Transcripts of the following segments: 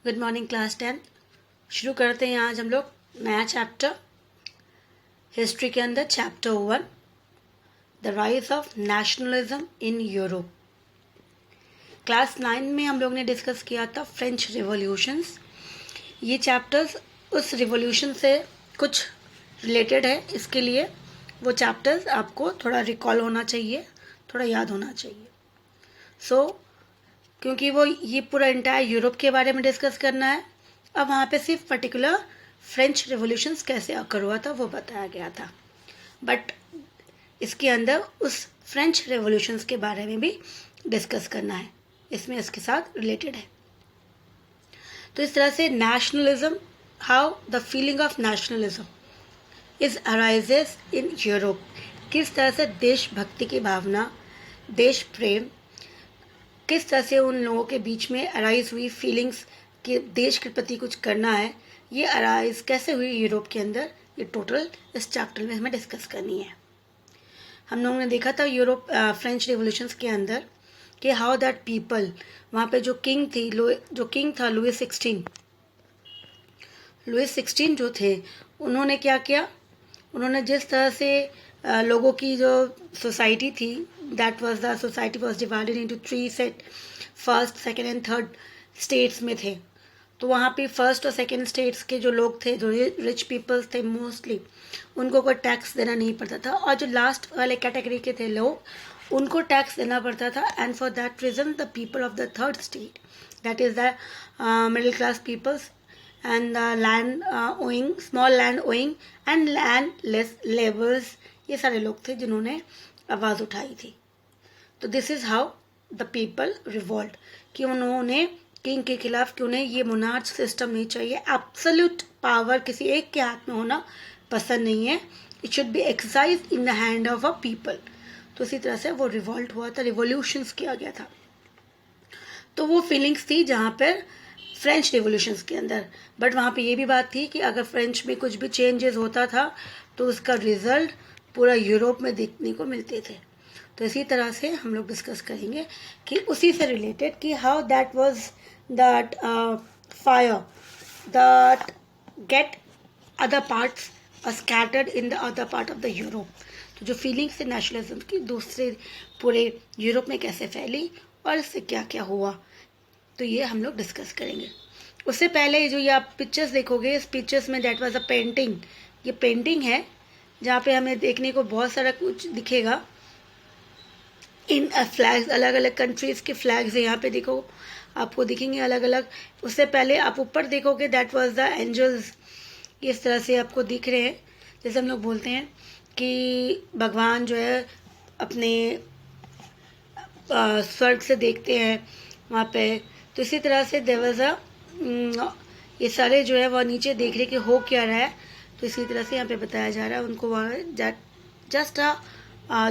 Good morning class 10। शुरू करते हैं आज हम लोग नया चैप्टर हिस्ट्री के अंदर chapter 1 the rise of nationalism in Europe. Class 9 में हम लोग ने डिस्कस किया था फ्रेंच रिवॉल्यूशंस। ये चैप्टर्स उस रिवॉल्यूशन से कुछ रिलेटेड है, इसके लिए वो चैप्टर्स आपको थोड़ा रिकॉल होना चाहिए, थोड़ा याद होना चाहिए। क्योंकि वो ये पूरा इंटायर यूरोप के बारे में डिस्कस करना है। अब वहाँ पे सिर्फ पर्टिकुलर फ्रेंच रिवॉल्यूशंस कैसे अकर हुआ था वो बताया गया था, बट इसके अंदर उस फ्रेंच रिवॉल्यूशंस के बारे में भी डिस्कस करना है, इसमें इसके साथ रिलेटेड है। तो इस तरह से nationalism, how the feeling of nationalism is arises in Europe, किस तरह से देशभक्ति की भावना, देश प्रेम, किस तरह से उन लोगों के बीच में अराइज हुई फीलिंग्स कि देश के प्रति कुछ करना है, ये अराइज कैसे हुई यूरोप के अंदर, ये टोटल इस चैप्टर में हमें डिस्कस करनी है। हम लोगों ने देखा था यूरोप फ्रेंच रिवॉल्यूशंस के अंदर कि हाउ दैट पीपल, वहाँ पे जो किंग था लुइस 16 जो थे, उन्होंने क्या किया, उन्होंने जिस तरह से लोगों की जो सोसाइटी थी, that was the society was divided into 3 set, first, second and third states में थे। तो वहाँ पे फर्स्ट और सेकंड स्टेट्स के जो लोग थे, जो रिच पीपल्स थे मोस्टली, उनको कोई टैक्स देना नहीं पड़ता था, और जो लास्ट वाले कैटेगरी के थे लोग, उनको टैक्स देना पड़ता था। And for that reason the people of the third state, that is the middle class peoples and land owing, small land owing and landless laborers, ये सारे लोग थे जिन्होंने आवाज़ उठाई थी। तो this is how the people revolt, कि उन्होंने किंग के खिलाफ, कि उन्हें ये मोनार्च सिस्टम नहीं चाहिए, एब्सोल्यूट पावर किसी एक के हाथ में होना पसंद नहीं है, it should be exercise in the hand of a people. तो इसी तरह से वो रिवॉल्ट हुआ था, रिवॉल्यूशंस किया गया था। तो वो फीलिंग्स थी जहाँ पर फ्रेंच रिवॉल्यूशंस के अंदर, बट वहाँ पे ये भी बात थी कि अगर फ्रेंच में कुछ भी चेंजेस होता था तो उसका रिजल्ट पूरा यूरोप में देखने को मिलते थे। तो इसी तरह से हम लोग डिस्कस करेंगे कि उसी से रिलेटेड कि how that was that fire that get other parts scattered in the other part of the Europe. तो जो फीलिंग्स है नेशनलिज्म की दूसरे पूरे यूरोप में कैसे फैली और इससे क्या क्या हुआ, तो ये हम लोग डिस्कस करेंगे। उससे पहले जो ये आप पिक्चर्स देखोगे, इस पिक्चर्स में दैट वाज अ पेंटिंग, ये पेंटिंग है जहाँ पे हमें देखने को बहुत सारा कुछ दिखेगा। इन फ्लैग्स, अलग अलग कंट्रीज़ के फ्लैग्स है यहाँ पे, देखो आपको दिखेंगे अलग अलग। उससे पहले आप ऊपर देखोगे दैट वाज द एंजल्स, इस तरह से आपको दिख रहे हैं। जैसे हम लोग बोलते हैं कि भगवान जो है अपने स्वर्ग से देखते हैं वहाँ पे, तो इसी तरह से देवज़ा ये सारे जो है वह नीचे देख रहे कि हो क्या रहा है। तो इसी तरह से यहाँ पे बताया जा रहा है उनको, वहाँ जस्ट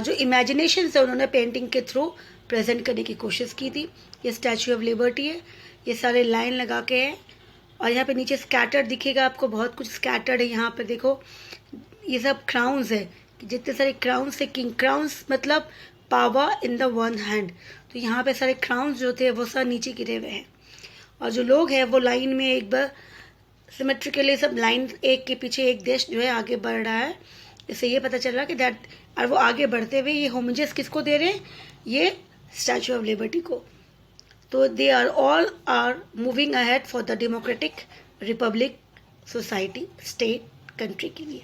जो इमेजिनेशन से उन्होंने पेंटिंग के थ्रू प्रेजेंट करने की कोशिश की थी। ये स्टैचू ऑफ लिबर्टी है, ये सारे लाइन लगा के हैं, और यहाँ पे नीचे स्कैटर्ड दिखेगा आपको, बहुत कुछ स्कैटर्ड है यहाँ पे। देखो ये सब क्राउन्स है, जितने सारे क्राउन्स है, किंग क्राउन्स मतलब power in the one hand. तो यहाँ पे सारे क्राउन्स जो थे वो सब नीचे गिरे हुए हैं, और जो लोग हैं वो लाइन में एक बार सिमेट्रिकली सब लाइन एक के पीछे एक देश जो है आगे बढ़ रहा है। इससे ये पता चल रहा है कि दैट, और वो आगे बढ़ते हुए ये होमजेस किसको दे रहे हैं, ये स्टैचू ऑफ लिबर्टी को। तो they are all are moving ahead for the democratic republic society state country के लिए।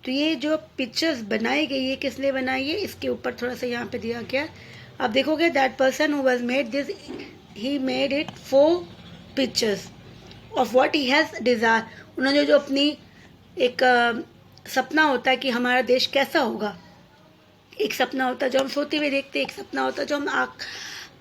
तो ये जो पिक्चर्स बनाई गई है, किसने बनाई है, इसके ऊपर थोड़ा सा यहाँ पे दिया गया। आप देखोगे that person who was made this, he made it 4 pictures of what he has desire. उन्होंने जो अपनी एक सपना होता है कि हमारा देश कैसा होगा, एक सपना होता है जो हम सोते हुए देखते हैं, एक सपना होता है जो हम आँख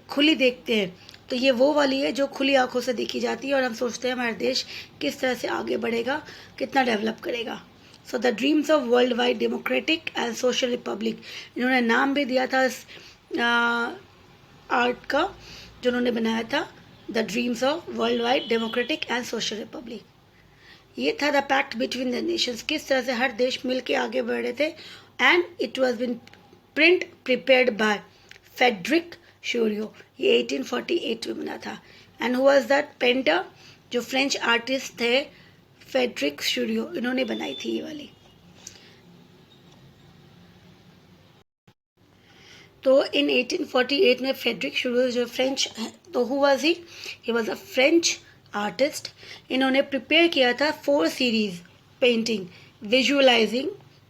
खुली देखते हैं। तो ये वो वाली है जो खुली आँखों से देखी जाती है, और हम सोचते हैं हमारा देश किस तरह से आगे बढ़ेगा, कितना डेवलप करेगा। So the dreams of world wide democratic and social Republic, इन्होंने नाम भी दिया था इस आर्ट का जो उन्होंने बनाया था, the dreams of world wide democratic and social republic. ये था the pact between the nations, किस तरह से हर देश मिल के आगे बढ़ रहे थे। And it was been print prepared by Frederic Sorrieu, ये 1848 में बना था। And who was that painter, जो फ्रेंच आर्टिस्ट थे फेड्रिक शुरियो, इन्होंने बनाई थी ये वाली। तो इन 1848 में फेड्रिक शुरियो जो फ्रेंच, तो who was he was a French artist. इन्होंने प्रिपेयर किया था 4 series painting visualising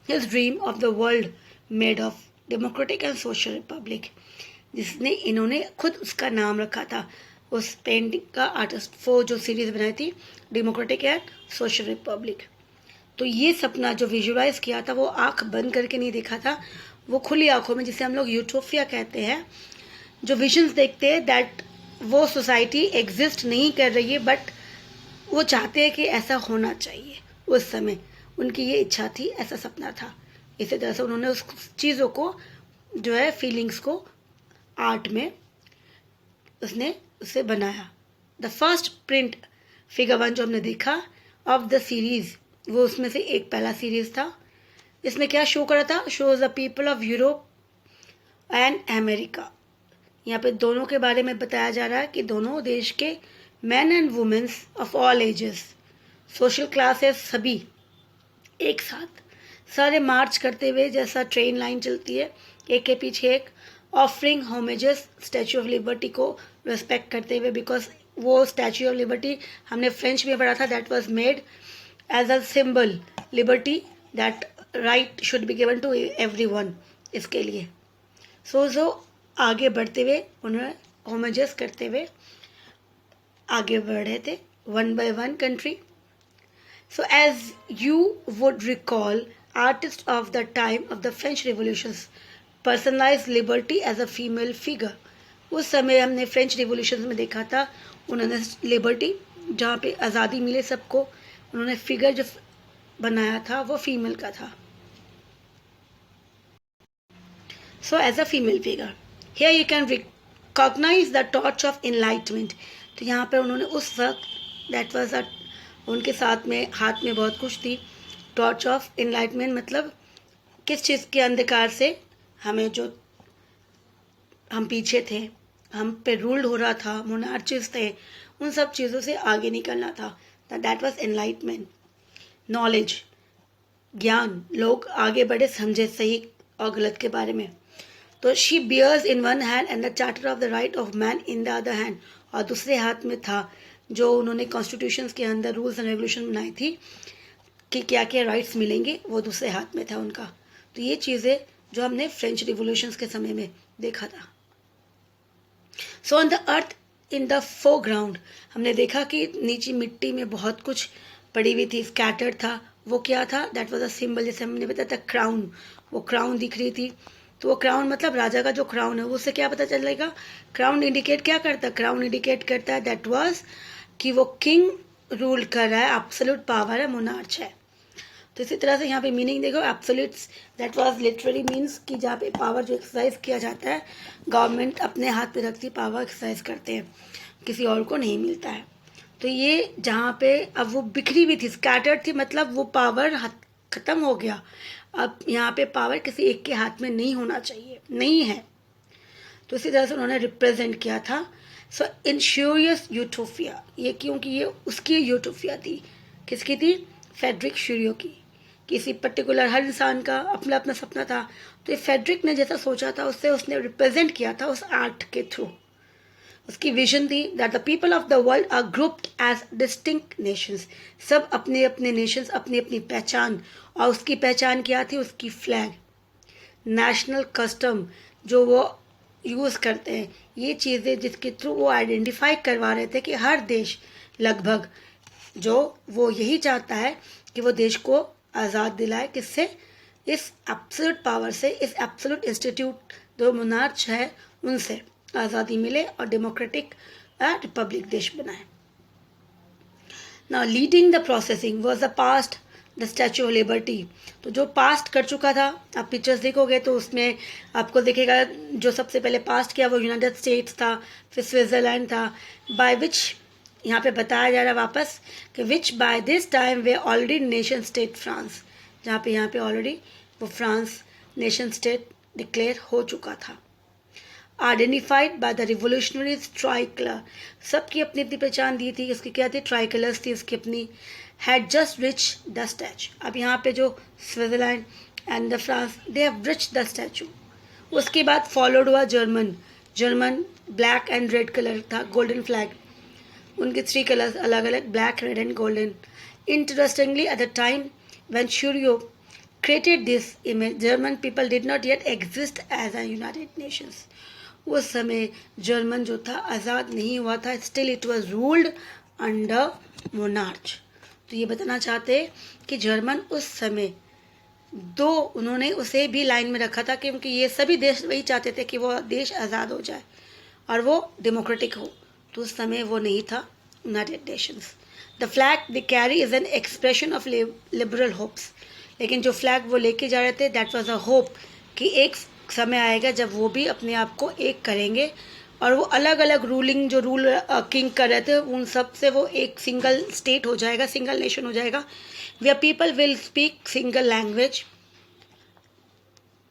his dream of the world made of democratic and social Republic, जिसने इन्होंने खुद उसका नाम रखा था उस पेंटिंग का आर्टिस्ट। 4 जो सीरीज बनाई थी डेमोक्रेटिक एंड सोशल रिपब्लिक। तो ये सपना जो विजुअलाइज किया था वो आंख बंद करके नहीं देखा था, वो खुली आंखों में, जिसे हम लोग यूटोपिया कहते हैं, जो विजन्स देखते हैं दैट वो सोसाइटी एग्जिस्ट नहीं कर रही है बट वो चाहते हैं कि ऐसा होना चाहिए। उस समय उनकी ये इच्छा थी, ऐसा सपना था। इसी तरह से उन्होंने उस चीज़ों को जो है फीलिंग्स को आर्ट में उसने उसे बनाया। द फर्स्ट प्रिंट फिगर 1 जो हमने देखा ऑफ द सीरीज, वो उसमें से एक पहला सीरीज था। इसमें क्या शो करा था? Shows the people of Europe and America. यहाँ पे दोनों के बारे में बताया जा रहा है कि दोनों देश के man and womens of all ages, social classes, सभी एक साथ सारे मार्च करते हुए, जैसा ट्रेन लाइन चलती है एक के पीछे एक, offering homages statue of liberty को रिस्पेक्ट करते हुए, बिकॉज वो स्टैचू ऑफ लिबर्टी हमने फ्रेंच में पढ़ा था, that was made as a symbol liberty, that right should be given to everyone, इसके लिए। सो आगे बढ़ते हुए उन्होंने होमेजेस करते हुए आगे बढ़ रहे थे one by one country. So as you would recall, artists of the time of the French Revolutions personalized liberty as a female figure. उस समय हमने फ्रेंच रिवोल्यूशन में देखा था, उन्होंने लिबर्टी, जहाँ पे आज़ादी मिले सबको, उन्होंने फिगर जो बनाया था वो फीमेल का था। So as a female figure, here you can recognize the torch of enlightenment. तो यहाँ पर उन्होंने उस वक्त that was a, उनके साथ में हाथ में बहुत कुछ थी। टॉर्च ऑफ इनलाइटमेंट मतलब किस चीज़ के अंधकार से हमें, जो हम पीछे थे, हम पे रूल्ड हो रहा था, मोनार्चीज थे, उन सब चीज़ों से आगे निकलना था। That was enlightenment. नॉलेज, ज्ञान, लोग आगे बढ़े, समझे सही और गलत के बारे में। तो she bears in one hand and the charter of the right of man in the other hand, और दूसरे हाथ में था जो उन्होंने कॉन्स्टिट्यूशंस के अंदर रूल्स एंड रेगुलेशन बनाई थी कि क्या क्या राइट्स मिलेंगे, वो दूसरे हाथ में था उनका। तो ये चीज़ें जो हमने फ्रेंच रिवोल्यूशंस के समय में देखा था। So on the earth in the foreground, हमने देखा कि नीचे मिट्टी में बहुत कुछ पड़ी हुई थी, स्कैटर्ड था। वो क्या था? दैट वाज अ सिंबल, जैसे हमने बताया था क्राउन, वो क्राउन दिख रही थी। तो वो क्राउन मतलब राजा का जो क्राउन है, उससे क्या पता चलेगा? क्राउन इंडिकेट क्या करता है? क्राउन इंडिकेट करता है दैट वाज कि वो किंग रूल कर रहा है, एब्सोल्यूट पावर है, मोनार्च है। तो इसी तरह से यहाँ पे मीनिंग देखो, absolutes that was literally means कि जहाँ पे पावर जो एक्सरसाइज किया जाता है, गवर्नमेंट अपने हाथ में रखती पावर एक्सरसाइज करते हैं, किसी और को नहीं मिलता है। तो ये जहाँ पे अब वो बिखरी हुई थी, स्कैटर्ड थी, मतलब वो पावर खत्म हो गया। अब यहाँ पे पावर किसी एक के हाथ में नहीं होना चाहिए, नहीं है। तो इसी तरह से उन्होंने रिप्रेजेंट किया था। सो इंश्यूरियस यूटोपिया, ये क्योंकि ये उसकी यूटोपिया थी, किसकी थी? फेड्रिक शुरियो की। किसी पर्टिकुलर, हर इंसान का अपना अपना सपना था, तो ये फेड्रिक ने जैसा सोचा था उससे उसने रिप्रेजेंट किया था उस आर्ट के थ्रू। उसकी विजन थी that the people of the world are grouped as distinct nations, सब अपने अपने नेशंस, अपनी अपनी पहचान, और उसकी पहचान क्या थी? उसकी फ्लैग, नेशनल कस्टम जो वो यूज़ करते हैं, ये चीज़ें जिसके थ्रू वो आइडेंटिफाई करवा रहे थे कि हर देश लगभग जो वो यही चाहता है कि वो देश को आज़ाद दिलाए, किससे? इस एब्सोल्यूट पावर से, इस एब्सोल्यूट इंस्टीट्यूट जो मोनार्च है उनसे आज़ादी मिले और डेमोक्रेटिक रिपब्लिक देश बनाए। Now leading the processing was the past the statue of liberty. तो जो पास्ट कर चुका था, आप पिक्चर्स देखोगे तो उसमें आपको दिखेगा जो सबसे पहले पास्ट किया वो यूनाइटेड स्टेट्स था, फिर स्विट्ज़रलैंड था, बाय विच यहाँ पे बताया जा रहा है वापस कि विच by this time way already nation state France, जहाँ पे यहाँ पे ऑलरेडी वो फ्रांस नेशन स्टेट डिक्लेयर हो चुका था। Identified by the revolutionaries tricolour, सबकी अपनी अपनी पहचान दी थी। इसकी क्या थी? ट्राइकलर्स थी इसकी अपनी। Had just reach the statue, अब यहाँ पे जो Switzerland and the France they have reach the statue. उसके बाद फॉलोड हुआ German, German black and red colour था, गोल्डन फ्लैग, उनके 3 कलर्स अलग अलग, black, red and golden. Interestingly at the time when Sorrieu created this image, German people did not yet exist as a United Nations. उस समय German जो था आज़ाद नहीं हुआ था, still it was ruled under monarch. तो ये बताना चाहते कि जर्मन उस समय दो उन्होंने उसे भी लाइन में रखा था क्योंकि ये सभी देश वही चाहते थे कि वो देश आज़ाद हो जाए और वो डेमोक्रेटिक हो, तो उस समय वो नहीं था United Nations. The flag they carry is an expression of liberal hopes, लेकिन जो फ्लैग वो लेके जा रहे थे दैट वाज अ होप कि एक समय आएगा जब वो भी अपने आप को एक करेंगे और वो अलग अलग रूलिंग जो रूल किंग कर रहे थे उन सब से वो एक सिंगल स्टेट हो जाएगा, सिंगल नेशन हो जाएगा, where people will speak single language,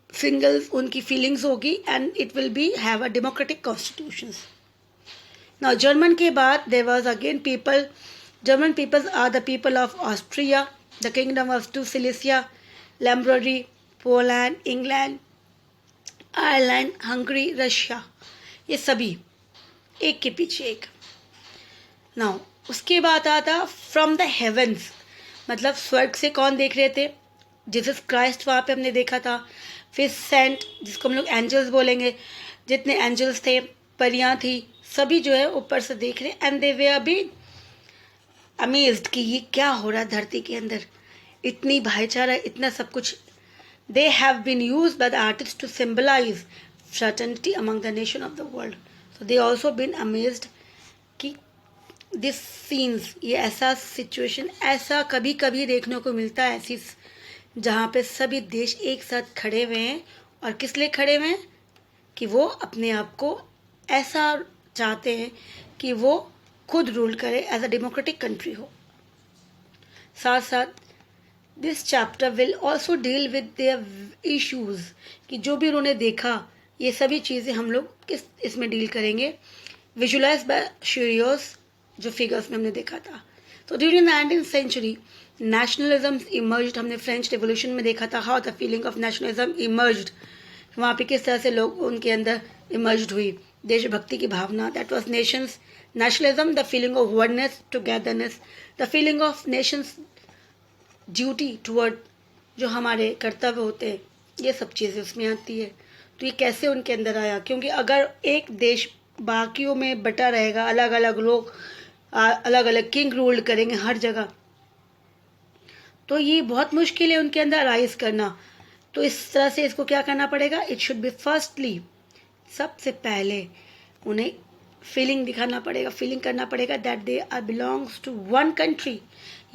single उनकी फीलिंग्स होगी and it will be have a democratic constitution. Now German के बाद there was again people, German peoples are the people of Austria, the kingdom of two Silesia, Lombardy, Poland, England, Ireland, Hungary, Russia, ये सभी एक के पीछे एक। Now उसके बाद आता फ्रॉम द हेवंस, मतलब स्वर्ग से कौन देख रहे थे? जीसस क्राइस्ट वहाँ पे हमने देखा था। फिर सेंट, जिसको हम लोग एंजल्स बोलेंगे, जितने एंजल्स थे, परियां थी, सभी जो है ऊपर से देख रहे and they way be amazed कि ये क्या हो रहा है धरती के अंदर, इतनी भाईचारा, इतना सब कुछ। They have been used by the artist to symbolize fraternity among the nation of the world, so they also been amazed कि दिस सीन्स, ये ऐसा सिचुएशन ऐसा कभी कभी देखने को मिलता है, ऐसी जहाँ पे सभी देश एक साथ खड़े हुए हैं और किस लिए खड़े हुए हैं? कि वो अपने आप को ऐसा चाहते हैं कि वो खुद रूल करे, एज अ डेमोक्रेटिक कंट्री हो। साथ साथ this chapter will also deal with their issues, कि जो भी उन्होंने देखा ये सभी चीज़ें हम लोग किस इसमें डील करेंगे, विजुलाइज बाय शूरियोस, जो फिगर्स में हमने देखा था। तो during the 19th century nationalism emerged, हमने फ्रेंच रेवोल्यूशन में देखा था how the feeling of nationalism emerged, वहाँ पे किस तरह से लोग उनके अंदर इमर्ज्ड हुई देशभक्ति की भावना। That was nations nationalism, the feeling of oneness, togetherness, the feeling of nations duty toward, जो हमारे कर्तव्य होते हैं, ये सब चीज़ें उसमें आती है। तो ये कैसे उनके अंदर आया? क्योंकि अगर एक देश बाकियों में बटा रहेगा, अलग अलग लोग अलग अलग किंग रूल करेंगे हर जगह, तो ये बहुत मुश्किल है उनके अंदर राइज करना। तो इस तरह से इसको क्या करना पड़ेगा? इट शुड बी फर्स्टली, सबसे पहले उन्हें फीलिंग दिखाना पड़ेगा, फीलिंग करना पड़ेगा that they are belongs to one country,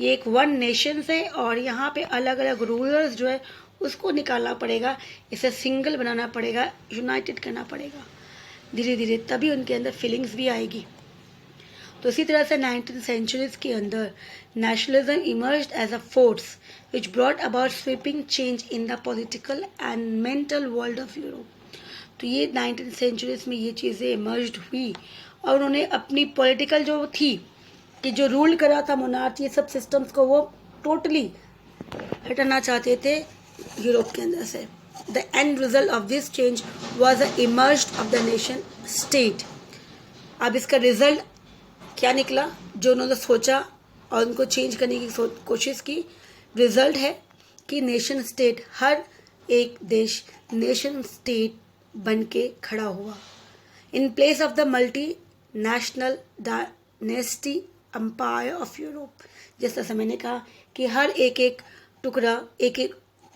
ये एक वन नेशन है और यहाँ पे अलग अलग रूलर्स जो है उसको निकालना पड़ेगा, इसे सिंगल बनाना पड़ेगा, यूनाइटेड करना पड़ेगा। धीरे धीरे तभी उनके अंदर फीलिंग्स भी आएगी। तो इसी तरह से 19th सेंचुरीज के अंदर nationalism emerged as a force which brought about sweeping change in the political and mental world of Europe. तो ये 19th सेंचुरीज में ये चीज़ें इमर्ज्ड हुई और उन्होंने अपनी पॉलिटिकल जो थी कि जो रूल करा था मोनार्च, ये सब सिस्टम्स को वो टोटली हटाना चाहते थे यूरोप के अंदर से। The end result of this change was the emerged of the nation state. अब इसका रिजल्ट क्या निकला? जो उन्होंने सोचा और उनको चेंज करने की कोशिश की, रिजल्ट है कि नेशन स्टेट, हर एक देश नेशन स्टेट बन के खड़ा हुआ in place of the multi national dynasty empire of Europe. जिस तरह से मैंने कहा कि हर एक एक टुकड़ा, एक एक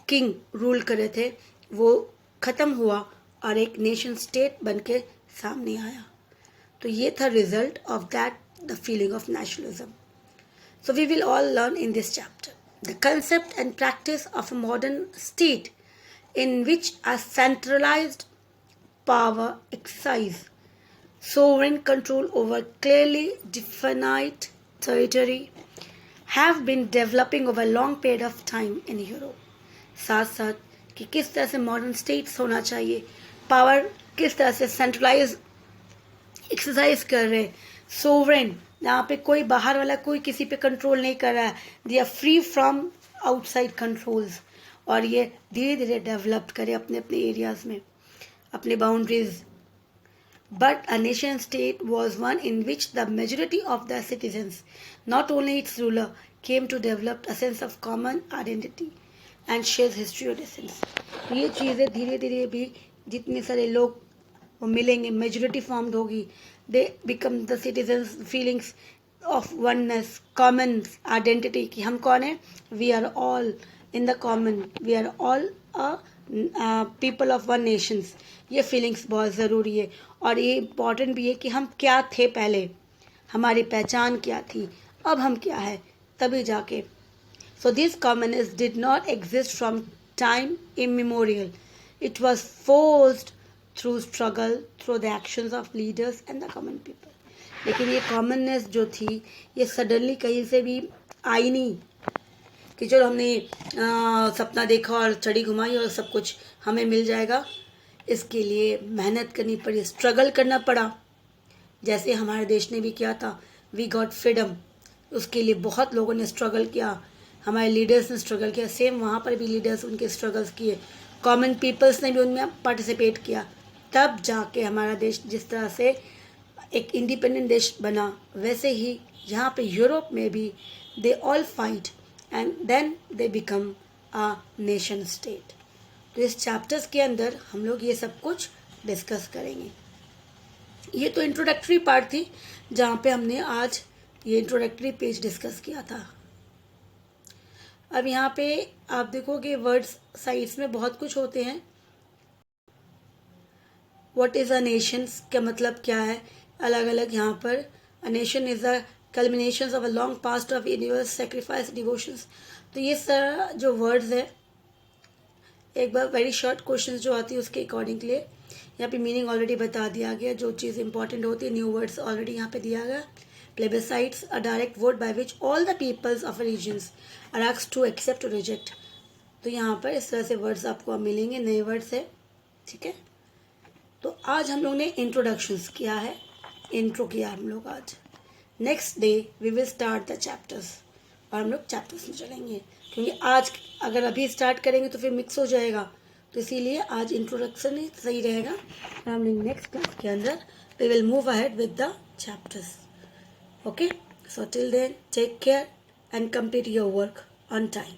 किंग रूल कर रहे थे, वो ख़त्म हुआ और एक नेशन स्टेट बन के सामने आया। तो ये था result of that, the feeling of nationalism. So we will all learn in this chapter the concept and practice of a modern state in which a centralized power exercise sovereign control over clearly defined territory have been developing over a long period of time in Europe. साथ साथ कि किस तरह से modern states होना चाहिए, power किस तरह से सेंट्रलाइज एक्सरसाइज कर रहे हैं, सोवरेन, यहाँ पे कोई बाहर वाला कोई किसी पे कंट्रोल नहीं कर रहा है, they are free from outside controls, और ये धीरे धीरे डेवलप करे अपने अपने एरियाज में, अपने boundaries. But a nation state was one in which the majority of the citizens, not only its ruler, came to develop a sense of common identity and shared history or essence. ये चीज़ें धीरे धीरे भी जितने सारे लोग वो मिलेंगे, मेजोरिटी फॉर्म्ड होगी, they become the citizens feelings of oneness, common identity कि हम कौन है, we are all in the common, we are all people of one nations. ये फीलिंग्स बहुत ज़रूरी है, और ये इम्पॉर्टेंट भी है कि हम क्या थे पहले, हमारी पहचान क्या थी, अब हम क्या है, तभी जाके. So this commonness did not exist from time immemorial, it was forced through struggle, through the actions of leaders and the common people. लेकिन ये कॉमननेस जो थी ये सडनली कहीं से भी आई नहीं कि चलो हमने सपना देखा और छड़ी घुमाई और सब कुछ हमें मिल जाएगा. इसके लिए मेहनत करनी पड़ी, स्ट्रगल करना पड़ा, जैसे हमारे देश ने भी किया था, वी गॉट फ्रीडम. उसके लिए बहुत लोगों ने स्ट्रगल किया, हमारे लीडर्स ने स्ट्रगल किया, सेम वहाँ पर भी लीडर्स उनके स्ट्रगल्स किए, कॉमन पीपल्स ने भी उनमें पार्टिसिपेट किया, तब जाके हमारा देश जिस तरह से एक इंडिपेंडेंट देश बना, वैसे ही यहाँ पे यूरोप में भी they all fight and then they become a nation state. तो इस चैप्टर्स के अंदर हम लोग ये सब कुछ डिस्कस करेंगे. ये तो इंट्रोडक्टरी पार्ट थी जहाँ पे हमने आज ये इंट्रोडक्टरी पेज डिस्कस किया था. अब यहाँ पे आप देखोगे वर्ड्स साइड्स में बहुत कुछ होते हैं. व्हाट इज़ अ नेशन का मतलब क्या है, अलग अलग यहाँ पर. A nation is a culmination of a long past of universe sacrifice devotions. तो ये सारा जो वर्ड्स है, एक बार वेरी शॉर्ट क्वेश्चन जो आती है उसके अकॉर्डिंग लिए यहाँ पे मीनिंग ऑलरेडी बता दिया गया. जो चीज़ इंपॉर्टेंट होती है, न्यू वर्ड्स ऑलरेडी यहाँ पे दिया गया. Plebiscites a direct vote by which all the peoples of regions are asked to accept और रिजेक्ट. तो यहाँ पर इस तरह से वर्ड्स आपको मिलेंगे, नए वर्ड्स है. ठीक है, तो आज हम लोग ने इंट्रोडक्शंस किया है, इंट्रो किया हम लोग आज. Next day we will start the chapters, और हम लोग चैप्टर्स में चलेंगे, क्योंकि आज अगर अभी स्टार्ट करेंगे तो फिर मिक्स हो जाएगा. तो इसीलिए आज इंट्रोडक्शन ही सही रहेगा. हम लोग नेक्स्ट क्लास के अंदर we will move ahead with the chapters. Okay, so till then take care and complete your work on time.